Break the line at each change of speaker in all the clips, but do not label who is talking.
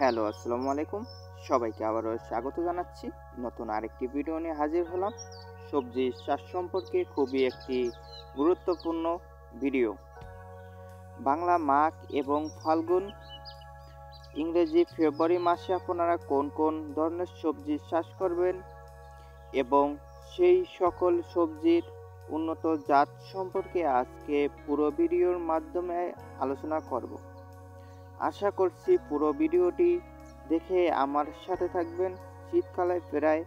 Hello, আসসালামু আলাইকুম। সবাইকে আবারও স্বাগত জানাচ্ছি। নতুন আরেকটি ভিডিও নিয়ে হাজির হলাম। সবজি চাষ সম্পর্কে খুবই একটি গুরুত্বপূর্ণ ভিডিও। বাংলা মাঘ এবং ফাল্গুন, ইংরেজি ফেব্রুয়ারি মাসে আপনারা কোন কোন ধরনের সবজি চাষ করবেন এবং সেই সকল সবজির উন্নত জাত সম্পর্কে আজকে পুরো ভিডিওর মাধ্যমে আলোচনা করব। আশা করছি পুরো ভিডিওটি দেখে আমার সাথে থাকবেন। শীতকালে প্রায়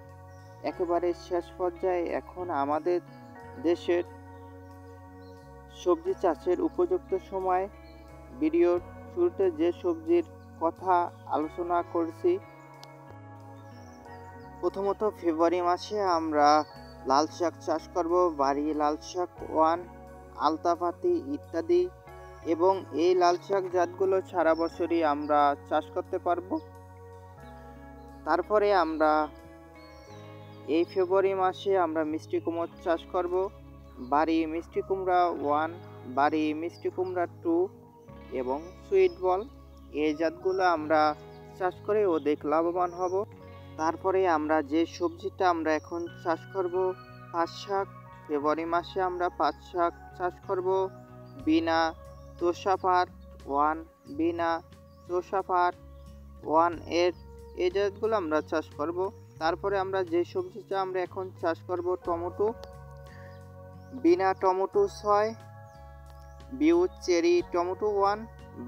একেবারে শেষ পর্যায়ে এখন আমাদের দেশের সবজি চাষের উপযুক্ত সময়। ভিডিওর শুরুতে যে সবজির কথা আলোচনা করছি, প্রথমত ফেব্রুয়ারি মাসে আমরা লাল শাক চাষ করব। বাড়ি লাল শাক 1, আলতাপাতি ইত্যাদি, এবং এই লাল শাক জাতগুলো সারা বছরই আমরা চাষ করতে পারবো। তারপরে আমরা এই ফেব্রুয়ারি মাসে আমরা মিষ্টি কুমড়া চাষ করব। বাড়ি মিষ্টি কুমড়া 1, বাড়ি মিষ্টি কুমড়া 2 এবং সুইট বল, এই জাতগুলো আমরা চাষ করে অধিক লাভবান হব। তারপরে আমরা যে সবজিটা আমরা এখন চাষ করব, পাট শাক। ফেব্রুয়ারি মাসে আমরা পাট শাক চাষ করব। বিনা তোষাপাট 1, বিনা তোষাপাট 1 এর এই জাতগুলো আমরা চাষ করব। তারপরে আমরা যে সবজিটা আমরা এখন চাষ করব, টমেটো। বিনা টমেটো 6, বিউ চেরি টমেটো 1,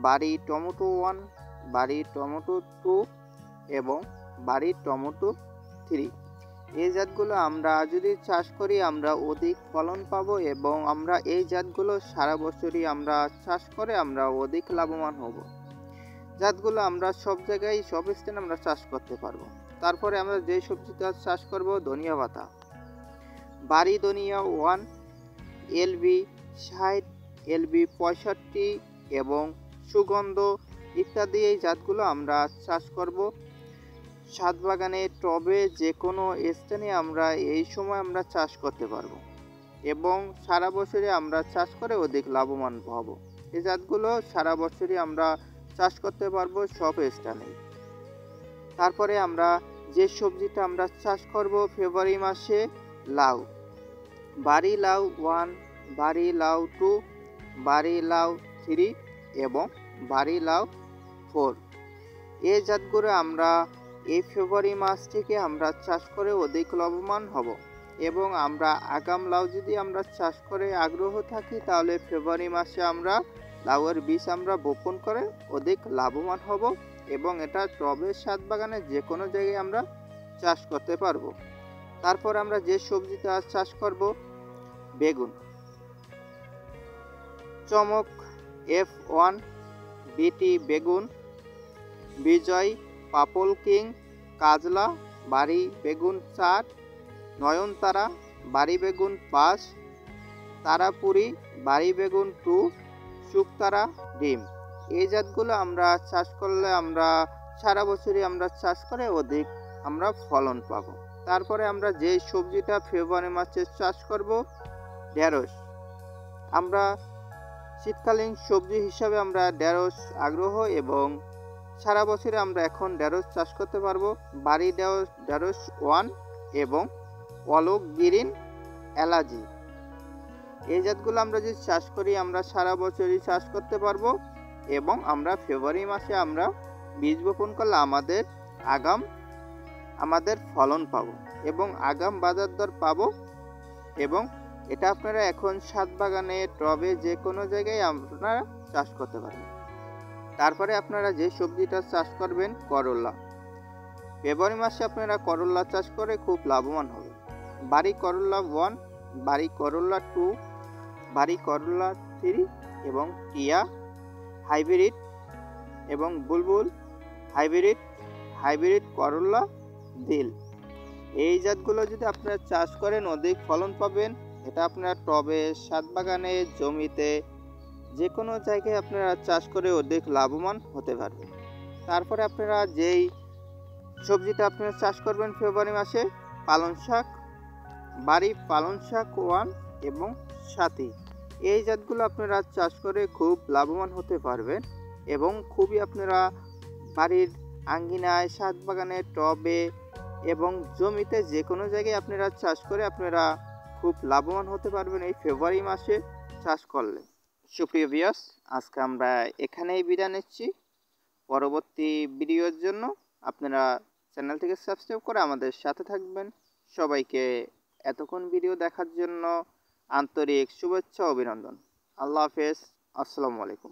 বাড়ি টমেটো 1, বাড়ি টমেটো 2 এবং বাড়ি টমেটো 3। এই জাতগুলো আমরা যদি চাষ করি আমরা অধিক ফলন পাবো এবং আমরা এই জাতগুলো সারা বছরই আমরা চাষ করে আমরা অধিক লাভবান হব। জাতগুলো আমরা সব জায়গায় সব স্থানে আমরা চাষ করতে পারবো। তারপরে আমরা যে সবজিটা চাষ করব, ধনিয়া পাতা। বাড়ি ধনিয়া 1, LB 60, LB 65 এবং সুগন্ধ ইত্যাদি এই জাতগুলো আমরা চাষ করব। ছাদ বাগানে, টবে, যে কোনো স্থানে আমরা এই সময় আমরা চাষ করতে পারবো এবং সারা বছরে আমরা চাষ করে অধিক লাভবান হব। এই জাতগুলো সারা বছরই আমরা চাষ করতে পারবো সব স্থানে। তারপরে আমরা যে সবজিটা আমরা চাষ করব ফেব্রুয়ারি মাসে, লাউ। বাড়ি লাউ 1, বাড়ি লাউ 2, বাড়ি লাউ 3 এবং বাড়ি লাউ 4। এই জাতগুলো আমরা এই ফেব্রুয়ারি মাস থেকে আমরা চাষ করে অধিক লাভবান হব এবং আমরা আগাম লাউ যদি আমরা চাষ করে আগ্রহ থাকি তাহলে ফেব্রুয়ারি মাসে আমরা লাউয়ের বীজ আমরা বপন করে অধিক লাভবান হব এবং এটা টবে, ছাদ বাগানে যে কোনো জায়গায় আমরা চাষ করতে পারবো। তারপর আমরা যে সবজিটা চাষ করব, বেগুন। চমক F1, বিটি বেগুন, বিজয়, পাপল কিং, কাজলা, বাড়ি বেগুন 4, নয়নতারা, বাড়ি বেগুন 5, তারাপুরি, বাড়ি বেগুন 2, শুকতারা, ডিম। এই জাতগুলো আমরা চাষ করলে আমরা সারা বছরই আমরা চাষ করে অধিক আমরা ফলন পাবো। তারপরে আমরা যে সবজিটা ফেব্রুয়ারি মাসে চাষ করব, ঢেঁড়স। আমরা শীতকালীন সবজি হিসাবে আমরা ঢেঁড়স আগ্রহ এবং সারা বছরে আমরা এখন ঢেঁড়স চাষ করতে পারবো। বাড়ি ঢেঁড়স 1 এবং অলোক গ্রিন এলাজি, এই জাতগুলো আমরা যদি চাষ করি আমরা সারা বছরই চাষ করতে পারবো এবং আমরা ফেব্রুয়ারি মাসে আমরা বীজ বপন করলে আমাদের ফলন পাবো এবং আগাম বাজার দর পাবো এবং এটা আপনারা এখন ছাদ বাগানে, টবে, যে কোনো জায়গায় আপনারা চাষ করতে পারবেন। তারপরে আপনারা যে সবজিটা চাষ করবেন, করলা। ফেব্রুয়ারি মাসে আপনারা করলা চাষ করে খুব লাভবান হবে। বাড়ি করলা 1, বাড়ি করলা 2, বাড়ি করলা 3 এবং টিয়া হাইব্রিড এবং বুলবুল হাইব্রিড করলা দিল। এই জাতগুলো যদি আপনারা চাষ করেন অধিক ফলন পাবেন। এটা আপনারা টবে, ছাদ বাগানে, জমিতে, যে কোনো জায়গায় আপনারা চাষ করে অধিক লাভবান হতে পারবেন। তারপরে আপনারা যেই সবজিটা আপনারা চাষ করবেন ফেব্রুয়ারি মাসে, পালং শাক। বাড়ি পালং শাক 1 এবং সাথী, এই জাতগুলো আপনারা চাষ করে খুব লাভবান হতে পারবেন এবং খুবই আপনারা বাড়ির আঙ্গিনায়, ছাদ বাগানে, টবে এবং জমিতে যে কোনো জায়গায় আপনারা চাষ করে আপনারা খুব লাভবান হতে পারবেন এই ফেব্রুয়ারি মাসে চাষ করলে। সুপ্রিয় ভিউয়ার্স, আজকে আমরা এখানেই বিদায় নিচ্ছি। পরবর্তী ভিডিওর জন্য আপনারা চ্যানেলটিকে সাবস্ক্রাইব করে আমাদের সাথে থাকবেন। সবাইকে এতক্ষণ ভিডিও দেখার জন্য আন্তরিক শুভেচ্ছা ও অভিনন্দন। আল্লাহ হাফেজ। আসসালামু আলাইকুম।